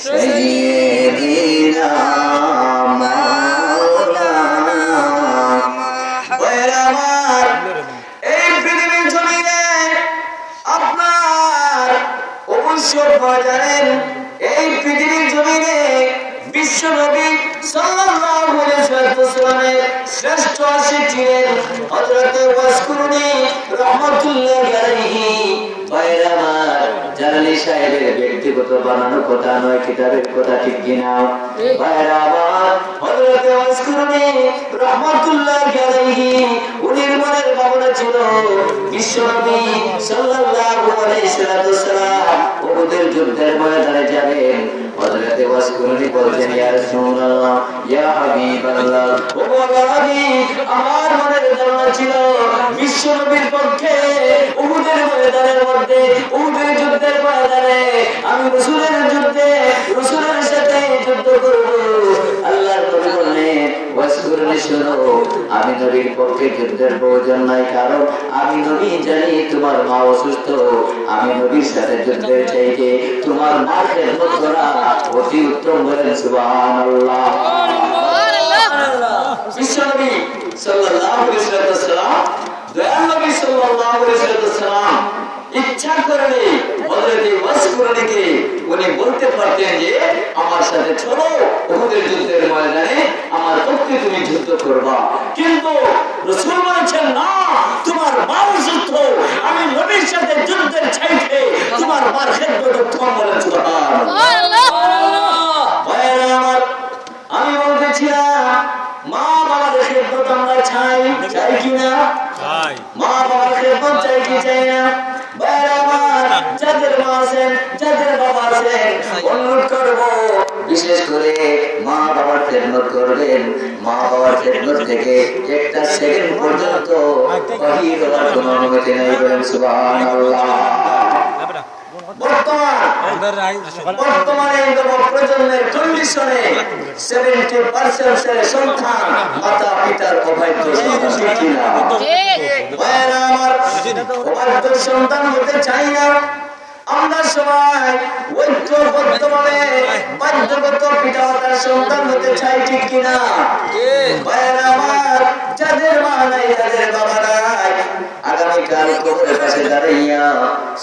سيدنا এই পৃথিবীর জমিনে আপনার অবশ্যই জানেন, এই পৃথিবীর জমিনে বিশ্ব নবী সাল্লাল্লাহু আলাইহি ওয়াসাল্লামের শ্রেষ্ঠ আশিক ছিলেন হযরত ওয়াসকুরুনি রাহমাতুল্লাহি আলাইহি। ভাইরা আমার, জালালি সাহেবের ব্যক্তিগত বানানো কথা নয়, কিতাবের কথা, ঠিক কিনা? ভাইরা আমার, হযরত ওয়াসকুরুনি রাহমাতুল্লাহি আলাইহি উনির মনের ভাবনা ছিল বিশ্ব নবী সাল্লাল্লাহু আলাইহি ওয়াসাল্লাম উহুদের যুদ্ধের ময়দানে যাবেন। হযরত ওয়াসকুরুনি বলছেন, ইয়া রাসূলুল্লাহ, ইয়া হাবিবাল্লাহ, ও নবী, আমার মনের ধারণা ছিল বিশ্ব নবীর পক্ষে উহুদের ময়দানের মধ্যে, উহুদের যুদ্ধের ময়দানে আমি রাসূলের যুদ্ধে, রাসূলের সাথে যুদ্ধ করব। আল্লাহর নবী বললেন, ওয়াসকুরুনি, শোনো, আমি নবীর পক্ষে যুদ্ধের প্রয়োজন নাই, কারণ আমি নবী জানি তোমার মা অসুস্থ। আমি নবীর সাথে যুদ্ধের চাইতে তোমার মার খেদমত করা অতি উত্তম। বলেন সুবহানাল্লাহ। বিশ্বনবী সাল্লাল্লাহু আলাইহি ওয়াসাল্লাম, দয়াল নবী সাল্লাল্লাহু আলাইহি ওয়াসাল্লাম ইচ্ছা করলে হযরত ওয়াসকুরুনিকে উনি বলতে পারতেন যে আমার সাথে চলো উহুদের যুদ্ধের ময়দানে, আমার পক্ষে তুমি যুদ্ধ করবা, কিন্তু রাসূল বলেছেন, না, তোমার মা অসুস্থ, আমি নবীর সাথে যুদ্ধের চাইতে তোমার মার খেদমত উত্তম। বলেন সুবহানাল্লাহ। আমি বলতেছিলাম, মা বাবার খেদমত আমরা চাই কিনা? মা বাবার খেদমত চাই কি চাই না? যাদের মা আছেন, যাদের বাবা আছেন, অনুরোধ করবো বিশেষ করে মা বাবার খেদমত করবেন। মা বাবার খেদমত থেকে একটা সেকেন্ড পর্যন্ত বাহির হওয়ার কোনো অনুমতি নেই। বলেন সুবহানাল্লাহ। বর্তমানে প্রজন্মের কন্ডিশনে 70% সন্তান মাতা পিতার অবাধ্য সন্তান হতে চাই না। আমরা সবাই ঐক্যবদ্ধভাবে বাধ্যগত পিতা মাতার সন্তান হতে চাই, ঠিক কিনা? ভাইয়েরা আমার, যাদের মা নাই, যাদের বাবা নাই, আগামীকাল কবরের পাশে দাঁড়াইয়া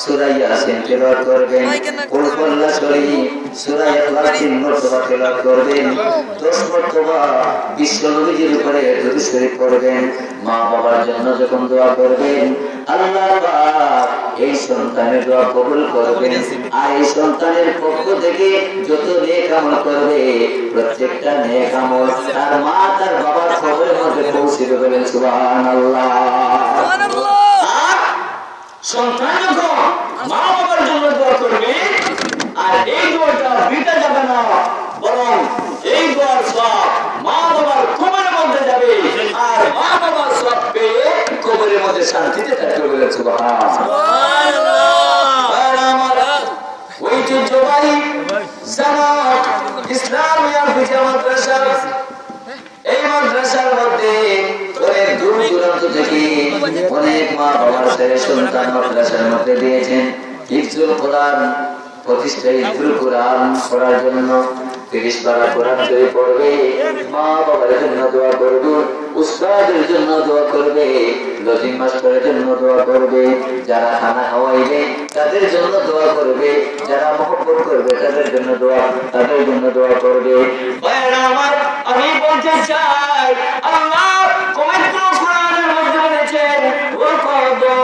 সূরা ইয়াসিন তেলাওয়াত করবেন, কুল হুয়াল্লাহু শরীফ, সূরা ইখলাস 3 মর্তবা তেলাওয়াত করবেন, 10 মর্তবা বিশ্ব নবীর উপরে দরুদ শরীফ পড়বেন। মা বাবার জন্য যখন দোয়া করবেন, আল্লাহ পাক এই সন্তানের দোয়া কবুল করবেন, আর এই সন্তানের পক্ষ থেকে যত নেক আমল করবে, প্রত্যেকটা নেক আমল তার মা তার বাবার কবরের মধ্যে পৌঁছে দেবে। বলেন সুবহানাল্লাহ। সন্তান যখন মা বাবার জন্য দোয়া করবে, আর এই দোয়াটা বৃথা যাবে না, বরং এই দোয়ার সওয়াব মা বাবার কবরের মধ্যে যাবে, আর মা বাবার সওয়াব পেয়ে কবরের মধ্যে শান্তিতে থাকবে। বলেন সুবহানাল্লাহ। ঐতিহ্যবাহী জামাত ইসলামিয়া ফিকিহ মাদ্রাসা, এই মাদ্রাসার মধ্যে অনেক দূর দূরান্ত থেকে অনেক মা বাবার ছেলে সন্তান মাদ্রাসার মধ্যে দিয়েছেন হিফজুল কোরআন প্রতিষ্ঠা, হিফজুল কোরআন পড়ার জন্য 30 পারা কোরআন শরীফ পড়বে, মা বাবার জন্য দোয়া করবে, উস্তাদের জন্য দোয়া করবে, লজিং মাস্টারের জন্য দোয়া করবে, যারা খানা খাওয়াইবে তাদের জন্য দোয়া করবে, যারা মহব্বত করবে তাদের জন্য দোয়া করবে। ভাইরা আমার, আমি বলতে চাই, আল্লাহ পবিত্র কোরআনের মধ্যে বলেছেন, ওয়া ক্বাদা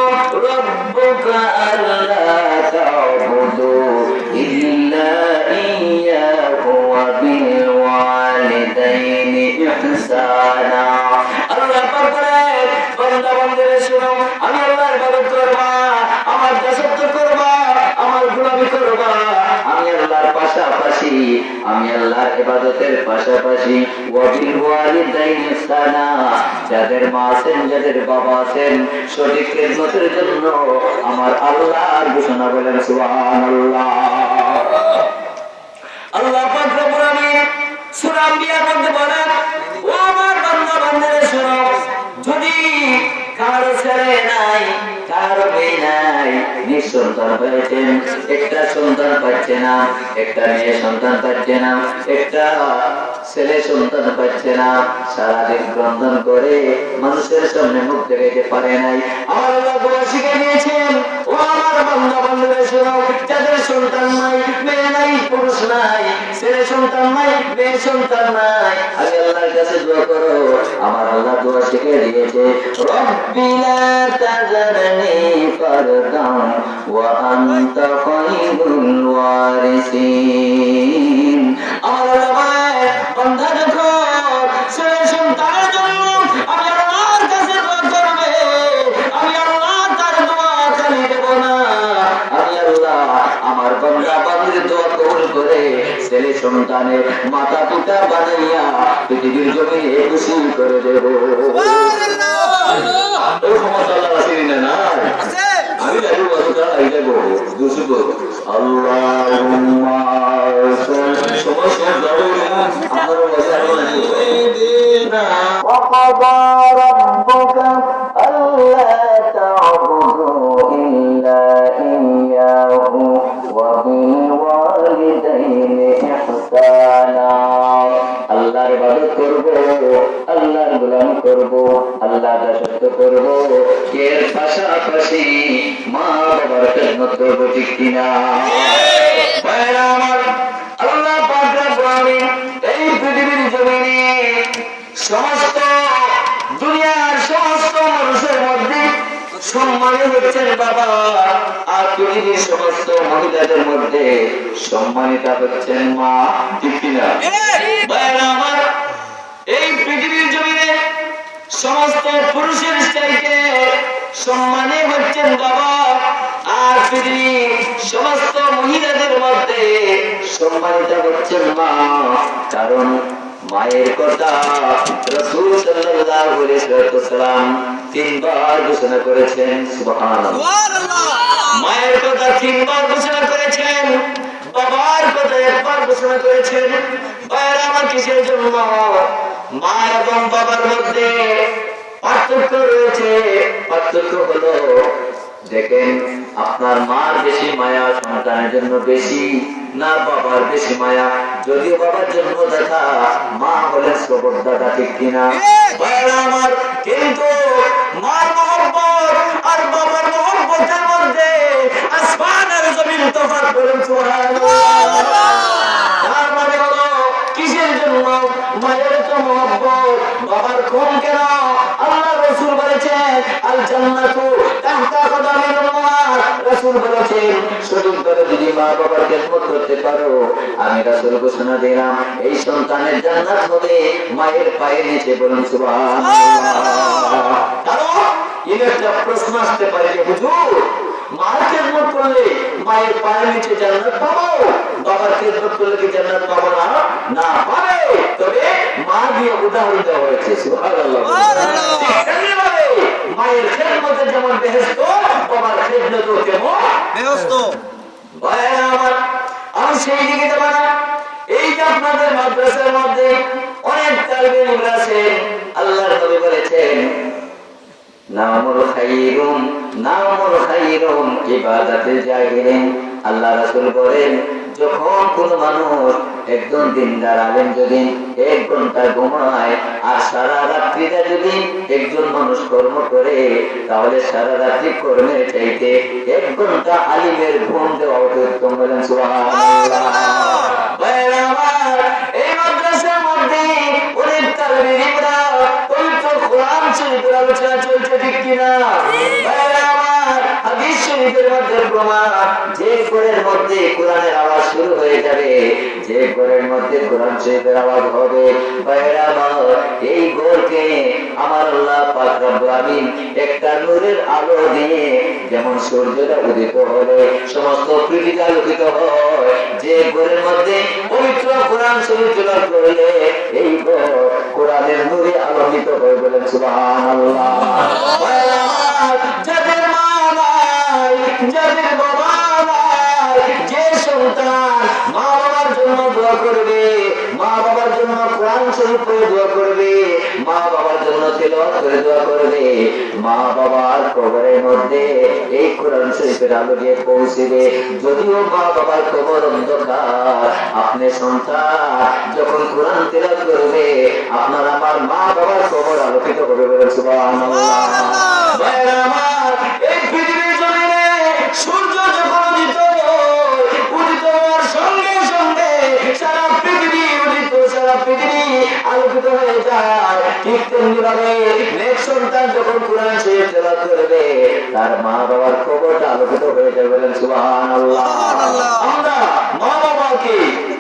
রাব্বুকা আল্লা তা'বুদু ইল্লা ইয়্যাহু ওয়া বিল ওয়ালিদাইনি ইহসানা। আল্লাহ পাক বলেন, বান্দা বান্দারে শোনো, আমি আল্লাহর ইবাদত করবা, আমার দাসত্ব করবা, আমার গোলামি করবা, আমি আল্লাহর পাশাপাশি, আমি আল্লাহর ইবাদতের পাশাপাশি ওয়া বিল ওয়ালিদাইনি ইহসানা, যাদের মা আছেন, যাদের বাবা আছেন, সঠিক খেদমতের জন্য আমার আল্লাহর ঘোষণা। বলেন সুবহানাল্লাহ। আল্লাহ পাক রব্বুল আলামিন সূরা আম্বিয়ার মধ্যে বলেন, ও আমার বান্দা বান্দারে শোনো, যদি কারো ছেলে নাই, কারো মেয়ে নাই, নাই, নিঃসন্তান হয়েছেন, একটা সন্তান পাচ্ছে না, একটা মেয়ে সন্তান পাচ্ছে না, একটা ছেলে সন্তান পাচ্ছে না, সারাদিন ক্রন্দন করে মানুষের সামনে মুখ দেখাইতে পারে নাই। আমার আল্লাহ দোয়া শিখে দিয়েছেন, ও আমার বান্দা বান্দা শোনো, যাদের সন্তান নাই, মেয়ে নাই, পুরুষ নাই, ছেলে সন্তান নাই, মেয়ে সন্তান নাই, আমি আল্লাহর কাছে দোয়া করো। আমার আল্লাহ দোয়া শিখে দিয়েছে, রব্বি লা তাযারনি ফারদান ওয়া আনতা খায়রুল ওয়ারিসিন। আমার আল্লাহ বান্দা যখন ছেলে সন্তানের জন্য আমি আল্লাহর কাছে দোয়া করবে, আমি আল্লাহ তার দোয়া খালি দেব না, আমি আল্লাহ আমার বান্দা বান্দির দোয়া কবুল করে ছেলে সন্তানের মাতা পিতা বানাইয়া পৃথিবীর জমিনে খুশি করে দেব। আমি যাবো কতটা আই যাবো দুশো আল্লাহুম্মা সমস্যা যাবো وقضى ربك ألا تعبدوا إلا إياه وبالوالدين إحسانا। আল্লাহর ইবাদত করব, আল্লাহর গোলামি করব, আল্লাহর দাসত্ব করব, এর পাশাপাশি মা বাবার খেদমত করব, ঠিক কিনা? আমার আল্লাহ পাক রব্বুল আলামিন এই পৃথিবীর জমিনে সমস্ত দুনিয়ার সমস্ত মানুষের মধ্যে সম্মানী হচ্ছেন বাবা, আর পৃথিবীর সমস্ত মহিলাদের মধ্যে সম্মানিতা হচ্ছেন মা, ঠিক কিনা? আমার এই পৃথিবীর জমিনে সমস্ত পুরুষের চাইতে সম্মানী হচ্ছেন বাবা, আর পৃথিবীর সমস্ত মহিলাদের মধ্যে সম্মানিতা হচ্ছেন মা। কারণ মায়ের কথা রাসূল সাল্লাল্লাহু আলাইহি ওয়াসাল্লাম তিনবার ঘোষণা করেছেন, সুবহানাল্লাহ। মায়ের কথা তিনবার ঘোষণা করেছেন, বাবার কথা একবার ঘোষণা করেছেন। ভাইরা আমার কিসের জন্য? মা এবং বাবার মধ্যে পার্থক্য রয়েছে। পার্থক্য হলো, দেখেন আপনার মার বেশি মায়া সন্তানের জন্য বেশি না বাবার বেশি মায়া? যদিও বাবার জন্য দেখা, মা হলেন সবর দাদা, ঠিক কিনা? আমার কিন্তু মার মহব্বত আর বাবার মহব্বতের মধ্যে আসমান আর জমিন তফাৎ করেন, সুবহানাল্লাহ। তার মানে হলো কিসের জন্য? মায়ের তো মহব্বত, বাবার কম কেন? আল্লাহ রাসূল বলেছেন, আল জান্নাতু তাহতা কদামিল উম্মাত। রাসূল বলেছেন, সঠিকভাবে যদি মা বাবার খেদমত করতে পারো, আমি রাসূল ঘোষণা দিলাম এই সন্তানের জান্নাত হবে মায়ের পায়ের নিচে, বলুন সুবহানাল্লাহ। কারণ এর একটা প্রশ্ন আসতে পারে যে হুজুর, মার খেদমত করলে মায়ের পায়ের নিচে জান্নাত পাবো, বাবার খেদমত করলে কি জান্নাত পাবো না? না, পাবে। তবে মা দিয়ে উদাহরণ দেওয়া হয়েছে, সুবহানাল্লাহ। মায়ের খেদমতে যেমন বেহেশত, বাবার খেদমতও তেমন বেহেশত। ভাইরা আমার, আমি সেই দিকে যাব না। এই যে আপনাদের মাদ্রাসার মধ্যে অনেক তালিবে ইলম আছেন, আল্লাহর নবী বলেছেন, নামুল খায়রুম ইবাদাতে জাহিলিন। আল্লাহ রাসূল বলেন, যখন কোন মানুষ একজন দিনদার আলেম যদি 1 ঘন্টা ঘুমায় আর সারা রাত্রিটা যদি একজন মানুষ কর্ম করে, তাহলে সারা রাত্রি কর্মের চাইতে 1 ঘন্টা আলিমের ঘুম দেওয়া উত্তম, বলেন সুবহানাল্লাহ। ভাইরা আমার, এই মাদ্রাসার মধ্যে অনেক তালিবে ইলমরা পবিত্র কোরআন শরীফের আলোচনা চলছে, ঠিক কিনা? ভাইরা আমার, হাদিস শরীফের মধ্যে প্রমাণ, যে ঘরের মধ্যে কোরআনের আওয়াজ শুরু হয়ে যাবে, যে ঘরের মধ্যে কোরআন শরীফের আওয়াজ হবে, ভাইরা আমার, এই ঘরকে আমার আল্লাহ পাক রব্বুল আলামিন একটা নূরের আলো দিয়ে, যেমন সূর্যটা উদিত হলে সমস্ত পৃথিবী আলোকিত হয়, যে ঘরের মধ্যে পবিত্র কোরআন শরীফ তেলাওয়াত করলে এই ঘর কোরআনের নূরে আলোকিত হয়, বলেন সুবহানাল্লাহ। ভাইরা আমার, যাদের মা নাই, যাদের বাবা নাই, যে সন্তান মা বাবার জন্য দোয়া করবে, মা মা বাবার জন্য কোরআন শরীফ পড়ে দোয়া করবে, মা বাবার জন্য তেলাওয়াত করে দোয়া করবে, মা বাবার কবরের মধ্যে এই কোরআন শরীফের আলো গিয়ে পৌঁছবে। যদিও মা বাবার কবর অন্ধকার, আপনি সন্তান যখন কোরআন তেলাওয়াত করবে আপনার আমার মা বাবার কবর আলোকিত হবে। বলে সুবহানাল্লাহ। ভাইরা আমার, এই পৃথিবীর জমিনে সূর্য যখন উদিত হওয়ার সঙ্গে সঙ্গে সারা পৃথিবী উদিত, সারা পৃথিবী আলোকিত হয়ে যায়। ঠিক তেমনি ভাবে নেক সন্তান যখন কোরআন শরীফ তেলাওয়াত করবে তার মা বাবার কবরটা আলোকিত হয়ে যাবে। বলেন সুবহানাল্লাহ। আমরা মা বাবাকে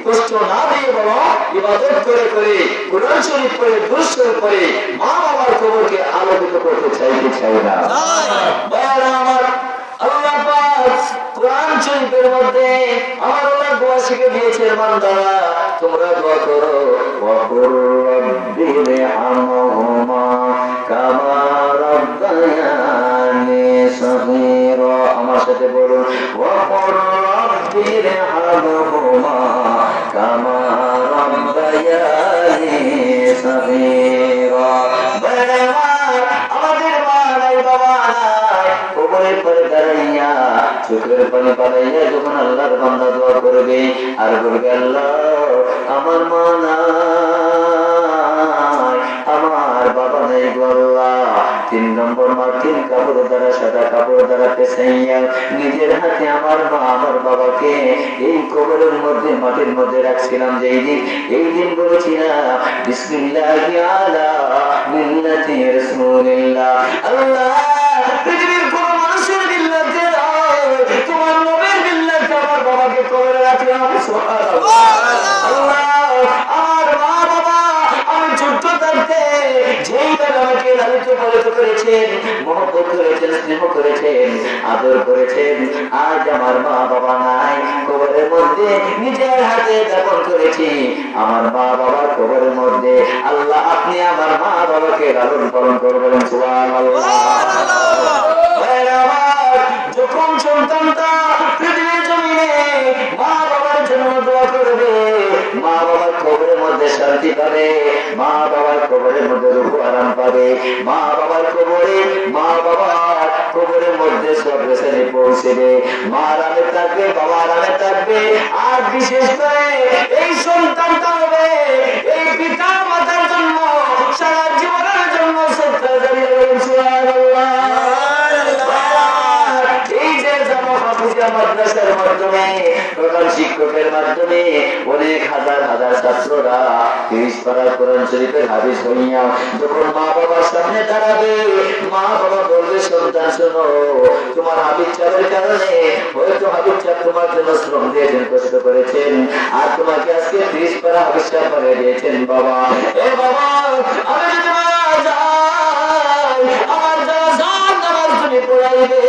কষ্ট না দিয়ে বরং ইবাদত করে করে কোরআন শরীফ পড়ে দুরূদ শরীফ পড়ে মা বাবার কবরকে আলোকিত করতে চাই কি চাই না? ভাইরা আমার, আল্লাহ পাক কোরআন শরীফের মধ্যে আমার আল্লাহ দোয়া শিখে দিয়েছেন, বান্দারা তোমরা দোয়া করো, ওয়া কুর রাব্বি রহমহুমা কামা রাব্বায়ানি সগীরা। আমার সাথে বলুন, ওয়া কুর রাব্বি রহমহুমা কামা রাব্বায়ানি সগীরা। আমাদের মা নাই বাবা নাই, কবরের পরে দাঁড়াইয়া চোখের পানি পালাইয়া যখন আল্লাহর বান্দা দোয়া করবে আর বলবে, আল্লাহ আমার মা নাই, আমার বাবা নাই গো আল্লাহ। 3 নম্বর মার্কিন কাপড় দ্বারা, সাদা কাপড় দ্বারা পেছাইয়া নিজের হাতে আমার মা আমার বাবাকে এই কবরের মধ্যে মাটির মধ্যে রাখছিলাম। যেই দিন এই দিন বলেছিলাম বিসমিল্লাহি আলা মিল্লাতি রাসূলিল্লাহ। আল্লাহ পৃথিবীর কোন মানুষের মিল্লাতে তোমার নবীর মিল্লাতে আমার বাবাকে কবরে রাখলাম। সুবহানাল্লাহ। আল্লাহ আমার মা বাবা আমি ছোট্ট থাকতে যেইভাবে আমাকে লালিত পালিত করেছেন, মহব্বত করেছেন, স্নেহ করেছেন, আদর করেছেন, আজ আমার মা বাবা নাই, কবরের মধ্যে নিজের হাতে দাফন করেছি আমার মা বাবার কবরের মধ্যে। আল্লাহ আপনি আমার মা বাবাকে লালন পালন করবেন। সুবহানাল্লাহ। যখন সন্তানটা পৃথিবীর জমিনে মা বাবার জন্য দোয়া করবে, মা বাবার কবরের মধ্যে শান্তি পাবে, মা বাবার কবরের মধ্যে রূহ আরাম পাবে, মা বাবার কবরে মা বাবার কবরের মধ্যে সব রেশনে পৌঁছবে, মা আরামে থাকবে, বাবা আরামে থাকবে। আর বিশেষ করে এই সন্তানটা হবে এই পিতা মাতার জন্য সারা জীবনের জন্য সত্য জানিয়ে বলেন সুবহানাল্লাহ। মাদ্রাসার মাধ্যমে, প্রধান শিক্ষকের মাধ্যমে অনেক হাজার হাজার ছাত্ররা 30 পারা কোরআন শরীফের হাফেজ হইয়া যখন মা বাবার সামনে দাঁড়াবে, মা বাবা বলবে, সন্তান শোনো, তোমার হাফেজ সাহেবের কারণে হয়তো হাফেজ সাহেব তোমার জন্য শ্রম দিয়েছেন, কষ্ট করেছেন, আর তোমাকে আজকে 30 পারা হাফেজ সাহেব বানিয়ে দিয়েছেন। বাবা, এ বাবা, আমি যদি মারা যাই, আমার জানাজার নামাজ তুমি পড়াইবে।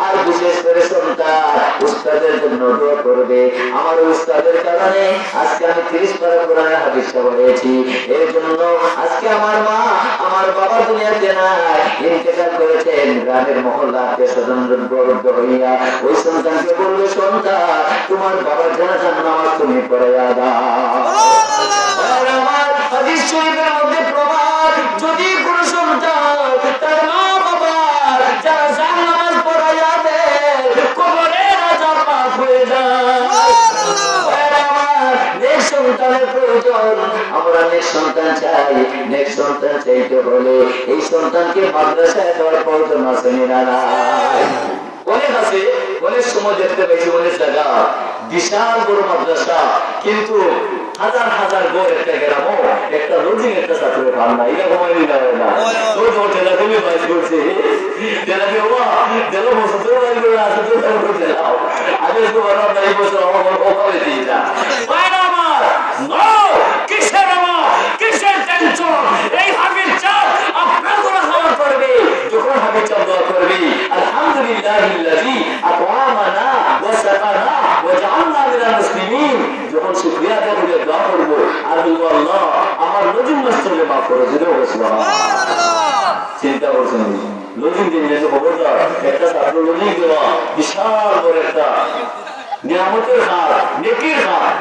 আর বিশেষ করে সন্তান উস্তাদের জন্য দোয়া করবে, আমার উস্তাদের কারণে আজকে আমি 30 পারা কোরআনের হাফেজ সাহেব হয়েছি। এর জন্য আজকে আমার মা আমার বাবা দুনিয়াতে নাই, ইন্তেকাল করেছেন। গ্রামের মহল্লা আত্মীয়স্বজন বদ্ধ হইয়া ওই সন্তানকে বলবে, সন্তান তোমার বাবার জানাজার নামাজ তুমি পড়াইয়া দাও। আমার হাদিস শরীফের মধ্যে প্রমাণ, যদি কোন সন্তান তার মা বাবার জানাজার নামাজ পড়াইয়া দেয়, কবরের আযাব মাফ হয়ে যায়। নেক সন্তানের প্রয়োজন, আমরা নেক সন্তান চাই। নেক সন্তান চাইতে হলে এই সন্তানকে মাদ্রাসায় দেওয়ার প্রয়োজন আছে না? নাই? অনেক আছে, অনেক সময় দেখতে পাইছি অনেক জায়গা বিশাল বড় মাদ্রাসা, কিন্তু হাজার হাজার গড় একটা গ্রামও একটা লজিং একটা ছাত্রের ভাব না। এরকম আমি না টেলাকমি বাইশ করছে, টেলাকে ওয়া তেল বছর আছে তো টেলাও আগে তো আমরা এই বছর আমার ওখানে দিই না। কিসের আমার কিসের টেনশন? এই হাফিজ চাপ আপনার কোনো খাবার করবে, যখন হাফিজ চাপ দোয়া করবে, আলহামদুলিল্লাহিল্লাযী আত'আমানা ওয়া সাকানা ওয়া জাআলনা মিনাল মুসলিমিন, যখন শুকরিয়া আদায় করে দোয়া করব আর বলবো, আল্লাহ আমার নজিম নষ্টকে মাফ করে দিও। সুবহানাল্লাহ। চিন্তা করছেন লজিং দিন যে খবরদার একটা ছাত্র লজিং দেওয়া বিশাল বড় একটা নিয়ামতের হাত, নেকির হাত।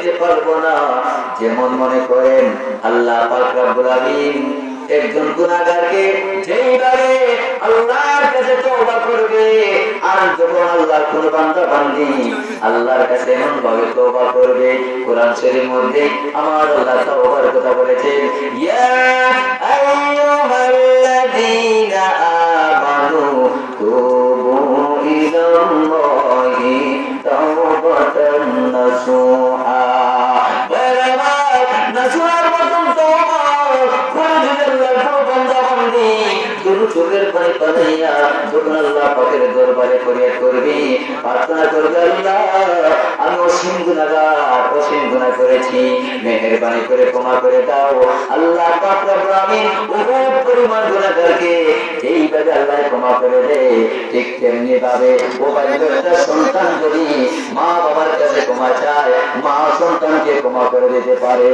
দিতে পারবো না। যেমন মনে করেন আল্লাহ পাক রব্বুল আলামিন একজন গুনাহগারকে যেইভাবে আল্লাহর কাছে তওবা করবে, আর যখন আল্লাহর কোন বান্দা বান্দি আল্লাহর কাছে এমন ভাবে তওবা করবে, কোরআন শরীফের মধ্যে আমার আল্লাহ তওবার কথা বলেছেন, ইয়া আইয়ুহাল্লাযীনা আমানু তুবু ইলাল্লাহি তাওবাতান নাসুহা। নাসুহার মতন তওবা চোখের পানি পালাইয়া যখন আল্লাহ পাকের দরবারে ফরিয়াদ করবি, প্রার্থনা করবে, আল্লাহ আমি অসীম গুনাহ করেছি, মেহেরবানি করে ক্ষমা করে দাও। আল্লাহ পাক রব্বুল আমিন বহুত পরিমাণ গুনাহগারকে এইভাবে আল্লাহ ক্ষমা করে দেয়। ঠিক তেমনি ভাবে ও একটা সন্তান যদি মা বাবার কাছে ক্ষমা চায়, মা সন্তানকে ক্ষমা করে দিতে পারে,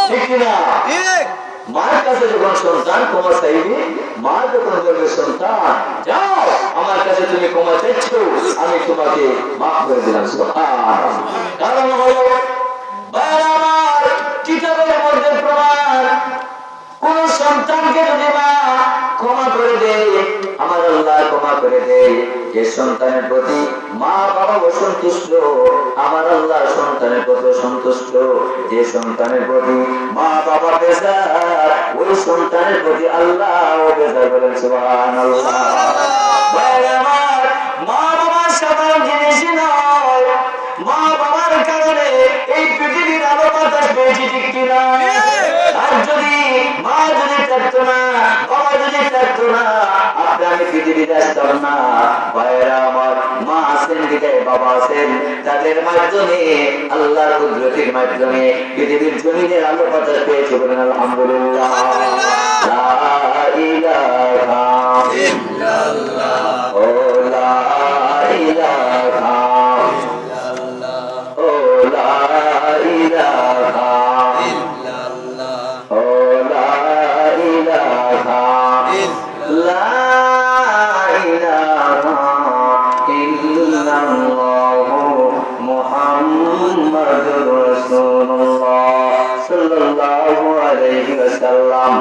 ঠিক কিনা? মার কাছে যখন সন্তান ক্ষমা চাইবে, মা যখন বলবে সন্তান যাও আমার কাছে তুমি ক্ষমা চাইছ, আমি তোমাকে মাফ করে দিলাম। কারণ হলো আমার কিতাবের মধ্যে প্রমাণ, কোন সন্তানকে যদি মা ক্ষমা করে দেয়, আমার আল্লাহ ক্ষমা করে দেয়, যে সন্তানের প্রতি মা বাবা অসন্তুষ্ট, আমার আল্লাহ সন্তানের প্রতি সন্তুষ্ট। যে সন্তানের প্রতি মা বাবা বেজার, ওই সন্তানের প্রতি আল্লাহ বেজার। বলেন সুবহানাল্লাহ। মা বাবা সাধারণ জিনিস নয়, মা বাবার কারণে এই পৃথিবীর আলো বাতাস পেয়েছি, ঠিক কিনা? আর যদি মা যদি থাকতো না, বাবা যদি থাকতো না, আপনি আমি পৃথিবীতে আসতাম না। ভাইয়েরা আমার, মা আছেন বিদায় বাবা আছেন, তাদের মাধ্যমে আল্লাহর কুদরতের মাধ্যমে পৃথিবীর জমিনের আলো বাতাস পেয়েছি। বলেন আলহামদুলিল্লাহ। লা ইলাহা ইল্লাল্লাহ, ও লা ইলাহা ইল্লাল্লাহ, ও লা ইলাহা ইল্লাল্লাহ, ও লা ইলাহা লা ইলাহা ইল্লাল্লাহ মুহাম্মাদুর রাসূলুল্লাহ সাল্লাল্লাহু আলাইহি ওয়াসাল্লাম।